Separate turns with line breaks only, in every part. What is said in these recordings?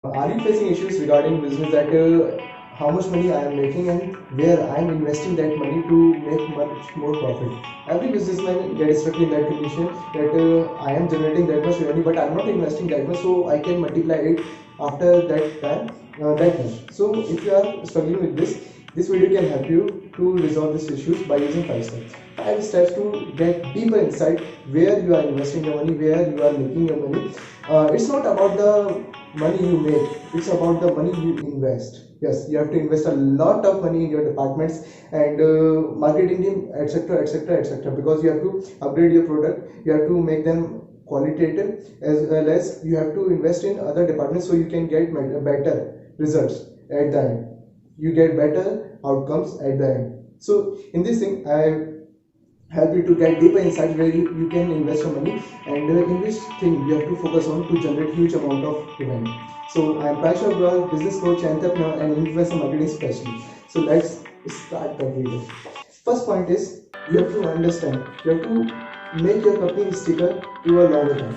Are you facing issues regarding business that how much money I am making and where I am investing that money to make much more profit? Every businessman gets stuck in that condition that I am generating that much revenue, but I am not investing that much, so I can multiply it after that time that much. So if you are struggling with this video can help you to resolve these issues by using 5 steps. 5 steps to get deeper insight where you are investing your money, where you are making your money. It's not about the money you make, it's about the money you invest. Yes, you have to invest a lot of money in your departments and marketing team, etc., etc., etc., because you have to upgrade your product, you have to make them qualitative, as well as you have to invest in other departments so you can get better results at the end, you get better outcomes at the end. So in this thing I help you to get deeper insight where you can invest your money and in which thing you have to focus on to generate huge amount of revenue. So I am Prash Agrawal, business coach, entrepreneur and influencer marketing specialist. So let's start the video. First point is you have to understand, you have to make your company sticker to a longer term.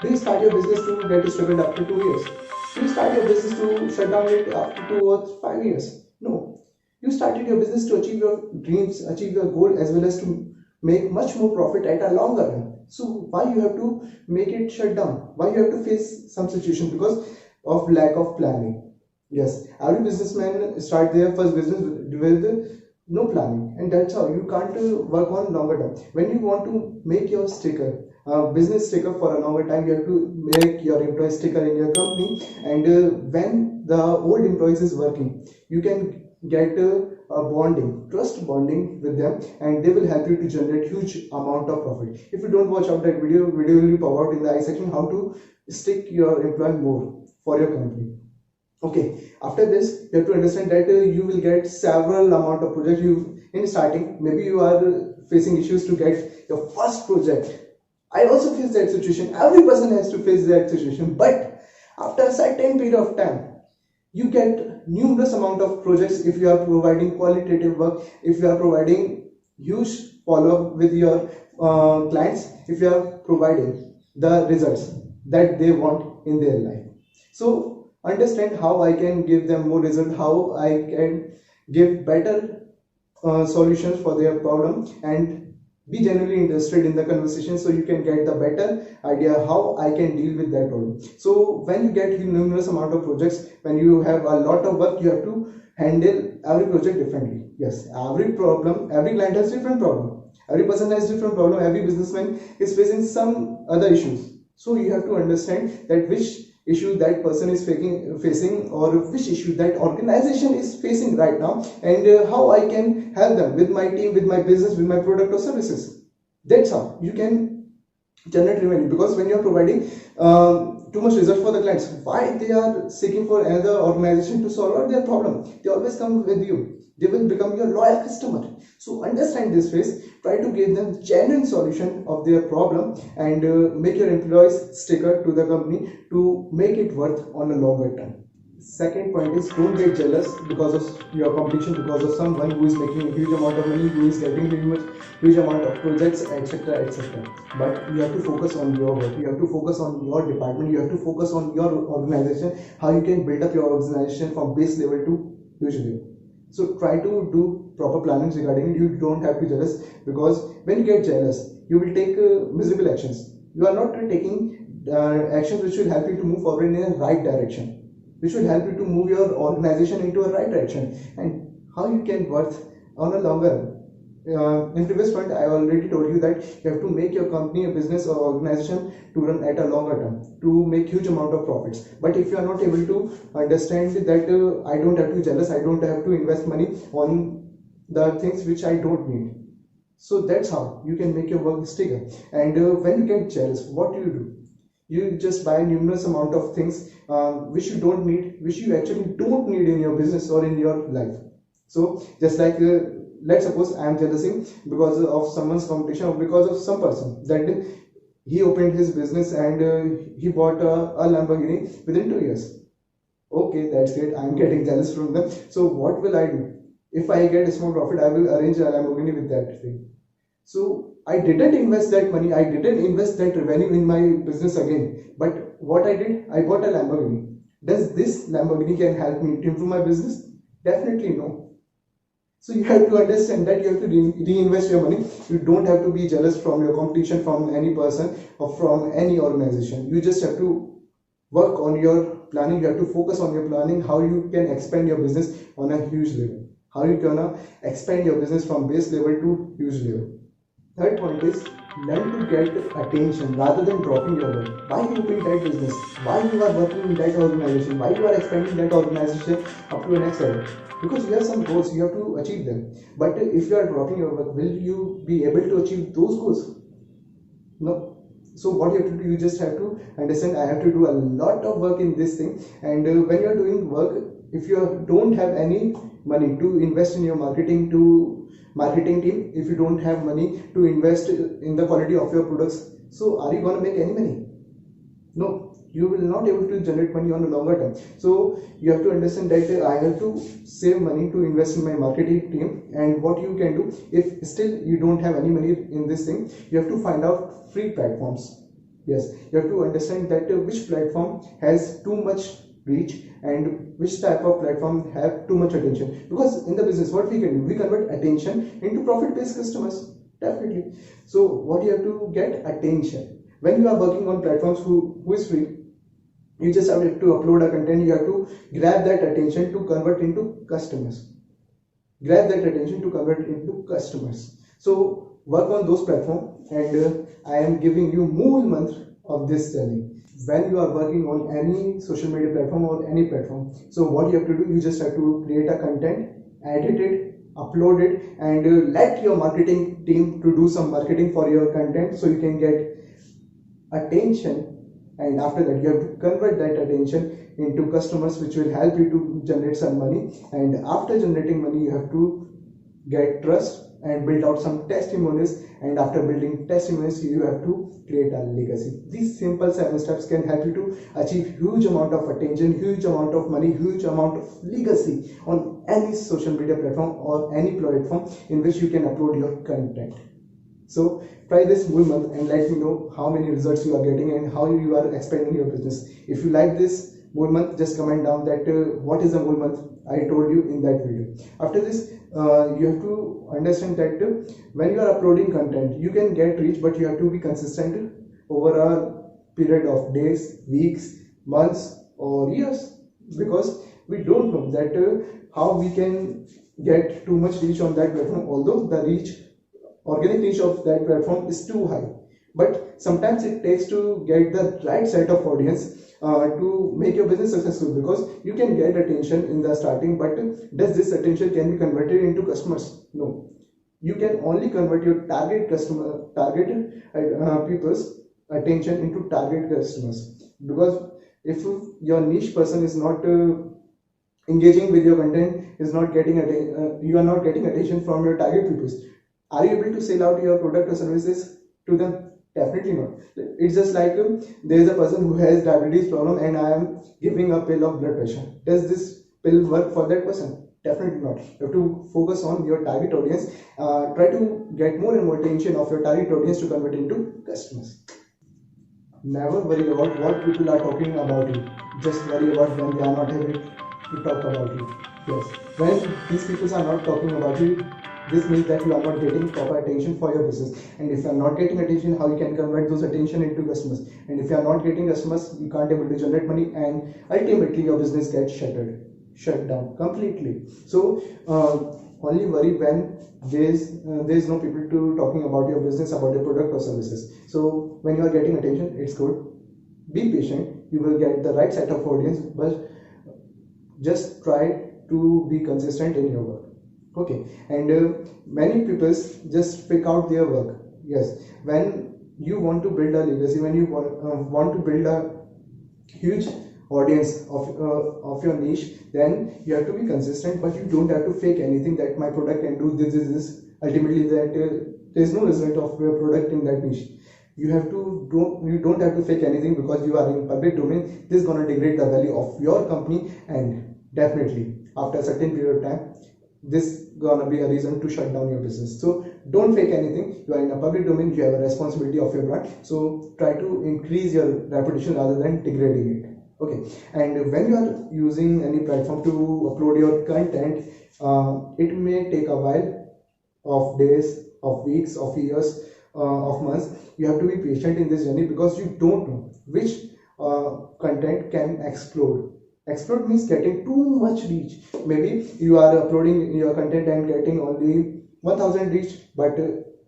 Do you start your business to get struggled after 2 years? Do you start your business to shut down it after 2 or 5 years? No. You started your business to achieve your dreams, achieve your goal, as well as to make much more profit at a longer run. So why you have to make it shut down? Why you have to face some situation? Because of lack of planning. Yes, every businessman start their first business with no planning, and that's how you can't work on longer term. When you want to make your sticker, business sticker for a longer time, you have to make your employee sticker in your company, and when the old employees is working, you can get a bonding, trust bonding with them, and they will help you to generate huge amount of profit. If you don't watch out that video will be pop out in the I section how to stick your employee more for your company. Okay, after this you have to understand that you will get several amount of projects. You in starting maybe you are facing issues to get your first project. I also face that situation, every person has to face that situation, but after a certain period of time you get numerous amount of projects if you are providing qualitative work, if you are providing huge follow-up with your clients, if you are providing the results that they want in their life. So understand how I can give them more result, how I can give better solutions for their problem, and be genuinely interested in the conversation so you can get the better idea how I can deal with that problem. So when you get numerous amount of projects, when you have a lot of work, you have to handle every project differently. Yes, every problem, every client has different problem, every person has different problem, every businessman is facing some other issues. So you have to understand that which issue that person is facing or which issue that organization is facing right now, and how I can help them with my team, with my business, with my product or services. That's how you can generate revenue, because when you're providing too much result for the clients, why they are seeking for another organization to solve their problem? They always come with you, they will become your loyal customer. So understand this phase, try to give them genuine solution of their problem, and make your employees sticker to the company to make it worth on a longer term. Second point is don't get jealous because of your competition, because of someone who is making a huge amount of money, who is getting huge amount of projects, etc., etc. But you have to focus on your work, you have to focus on your department, you have to focus on your organization, how you can build up your organization from base level to huge level. So try to do proper planning regarding it. You don't have to be jealous, because when you get jealous you will take miserable actions. You are not taking actions which will help you to move forward in a right direction, which will help you to move your organization into a right direction, and how you can worth on a longer run. In previous point I already told you that you have to make your company, a business or organization to run at a longer term, to make huge amount of profits. But if you are not able to understand that I don't have to be jealous, I don't have to invest money on the things which I don't need, so that's how you can make your work sticker. And when you get jealous, what do? You just buy numerous amount of things which you don't need, which you actually don't need in your business or in your life. So just like let's suppose I am jealousy because of someone's competition, or because of some person that he opened his business and he bought a Lamborghini within 2 years. Okay, that's great, I am getting jealous from them. So what will I do? If I get a small profit, I will arrange a Lamborghini with that thing. So I didn't invest that money, I didn't invest that revenue in my business again, but what I did, I bought a Lamborghini. Does this Lamborghini can help me to improve my business? Definitely no. So you have to understand that you have to reinvest your money. You don't have to be jealous from your competition, from any person or from any organization. You just have to work on your planning. You have to focus on your planning, how you can expand your business on a huge level, how you gonna expand your business from base level to huge level. Third point is learn to get attention rather than dropping your work. Why you open that business? Why you are working in that organization? Why you are expanding that organization up to the next level? Because you have some goals, you have to achieve them. But if you are dropping your work, will you be able to achieve those goals? No. So what you have to do, you just have to understand, I have to do a lot of work in this thing. And when you are doing work, if you don't have any money to invest in your marketing team, if you don't have money to invest in the quality of your products, so are you going to make any money? No, you will not able to generate money on a longer term. So you have to understand that I have to save money to invest in my marketing team. And what you can do, if still you don't have any money in this thing, you have to find out free platforms. Yes, you have to understand that which platform has too much reach and which type of platform have too much attention. Because in the business, what we can do, we convert attention into profit based customers. Definitely. So what you have to get attention. When you are working on platforms who is free, you just have to upload a content. You have to grab that attention to convert into customers. Grab that attention to convert into customers. So work on those platforms, and I am giving you more month of this journey. When you are working on any social media platform or any platform, so what you have to do, you just have to create a content, edit it, upload it, and let your marketing team to do some marketing for your content, so you can get attention. And after that, you have to convert that attention into customers, which will help you to generate some money. And after generating money, you have to get trust and build out some testimonials. And after building testimonials, you have to create a legacy. These simple 7 steps can help you to achieve huge amount of attention, huge amount of money, huge amount of legacy on any social media platform or any platform in which you can upload your content. So try this whole month and let me know how many results you are getting and how you are expanding your business. If you like this whole month, just comment down that what is the whole month I told you in that video. After this, you have to understand that when you are uploading content, you can get reach, but you have to be consistent over a period of days, weeks, months, or years, because we don't know that how we can get too much reach on that platform, although the organic reach of that platform is too high. But sometimes it takes to get the right set of audience to make your business successful, because you can get attention in the starting, but does this attention can be converted into customers? No. You can only convert your target people's attention into target customers, because if your niche person is not engaging with your content, is not getting you are not getting attention from your target peoples, are you able to sell out your product or services to them? Definitely not. It's just like there is a person who has diabetes problem and I am giving a pill of blood pressure. Does this pill work for that person? Definitely not. You have to focus on your target audience. Try to get more and more attention of your target audience to convert into customers. Never worry about what people are talking about you. Just worry about when they are not able to talk about you. Yes. When these people are not talking about you, this means that you are not getting proper attention for your business. And if you are not getting attention, how you can convert those attention into customers? And if you are not getting customers, you can't able to generate money, and ultimately your business gets shut down completely. So only worry when there's no people to talking about your business, about your product or services. So when you are getting attention, it's good. Be patient. You will get the right set of audience, but just try to be consistent in your work. Okay. And many people just pick out their work. Yes, when you want to build a legacy, when you want to build a huge audience of your niche, then you have to be consistent, but you don't have to fake anything that my product can do this. Ultimately, that there is no result of your product in that niche. You don't have to fake anything, because you are in public domain. This is gonna degrade the value of your company, and definitely after a certain period of time, this gonna be a reason to shut down your business. So don't fake anything. You are in a public domain, you have a responsibility of your brand, so try to increase your reputation rather than degrading it. Okay, and when you are using any platform to upload your content, it may take a while of days, of weeks, of years, of months. You have to be patient in this journey because you don't know which content can explode. Explode means getting too much reach. Maybe you are uploading your content and getting only 1000 reach, but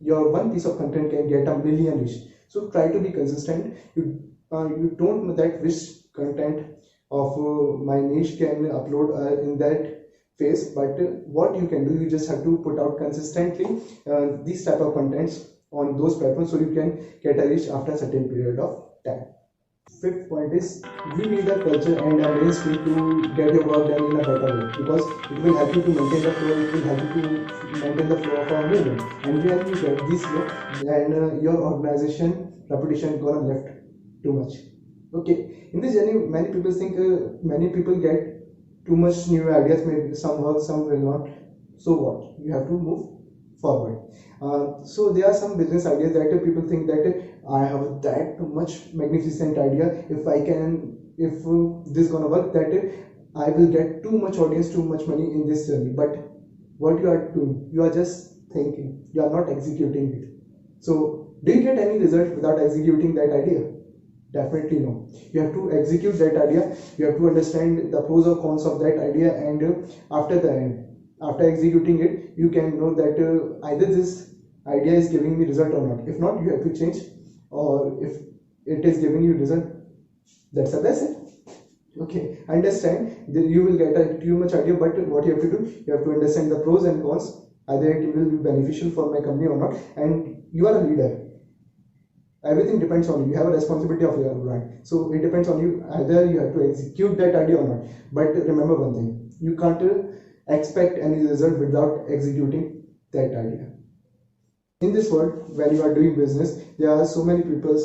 your one piece of content can get a million reach. So try to be consistent. You don't know that which content of my niche can upload in that phase, but what you can do, you just have to put out consistently these type of contents on those platforms so you can get a reach after a certain period of time. Fifth point is you need a culture and a mainstream to get your work done in a better way, because it will help you to maintain the flow, it will help you to maintain the flow of our movement. And when you get this flow, then your organization reputation is gonna lift too much. Okay, in this journey, many people think many people get too much new ideas, maybe some work, some will not. So what? You have to move forward. So there are some business ideas that people think that I have that much magnificent idea. If this gonna work, that I will get too much audience, too much money in this journey. But what you are doing, you are just thinking, you are not executing it. So do you get any result without executing that idea? Definitely no. You have to execute that idea. You have to understand the pros or cons of that idea, and after executing it, you can know that either this idea is giving me result or not. If not, you have to change, or if it is giving you result, that's a blessing. Okay, understand that you will get a too much idea, but what you have to do, you have to understand the pros and cons. Either it will be beneficial for my company or not, and you are a leader. Everything depends on you. You have a responsibility of your brand, so it depends on you. Either you have to execute that idea or not. But remember one thing: you can't expect any result without executing that idea. In this world, when you are doing business, there are so many people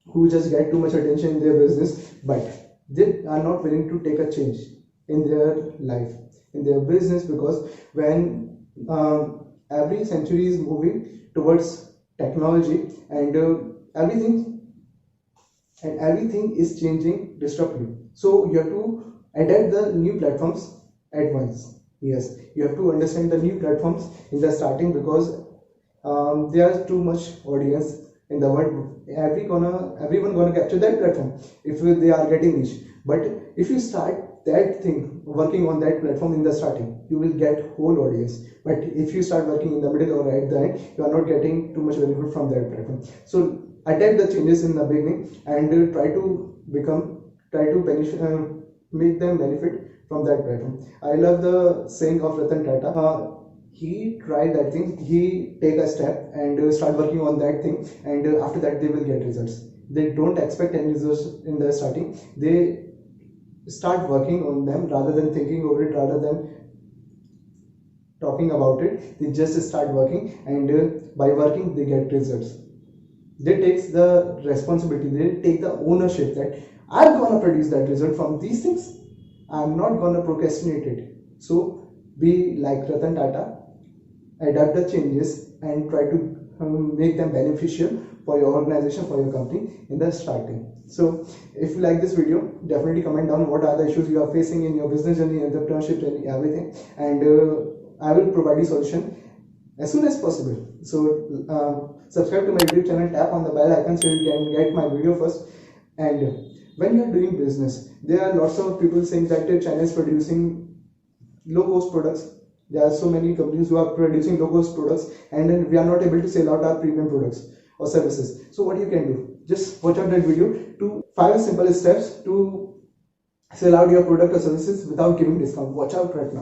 who just get too much attention in their business, but they are not willing to take a change in their life, in their business, because when every century is moving towards technology, and everything is changing disruptively, so you have to adapt the new platforms at once. Yes, you have to understand the new platforms in the starting, because there's too much audience in the world. Everyone gonna capture that platform if they are getting reach. But if you start that thing working on that platform in the starting, you will get whole audience. But if you start working in the middle or at the end, you are not getting too much benefit from that platform. So adapt the changes in the beginning, and try to make them benefit from that platform. I love the saying of Ratan Tata. He tried that thing, he take a step and start working on that thing, and after that they will get results. They don't expect any results in the starting. They start working on them rather than thinking over it, rather than talking about it. They just start working, and by working they get results. They take the responsibility, they take the ownership that I'm gonna produce that result from these things. I'm not gonna procrastinate it. So be like Ratan Tata, adapt the changes and try to make them beneficial for your organization, for your company in the starting. So if you like this video, definitely comment down what are the issues you are facing in your business journey, entrepreneurship journey, everything, and I will provide you solution as soon as possible. So subscribe to my YouTube channel, tap on the bell icon so you can get my video first. And when you are doing business, there are lots of people saying that China is producing low cost products. There are so many companies who are producing low cost products, and then we are not able to sell out our premium products or services. So what you can do, just watch out that video to 5 simple steps to sell out your product or services without giving discount. Watch out right now.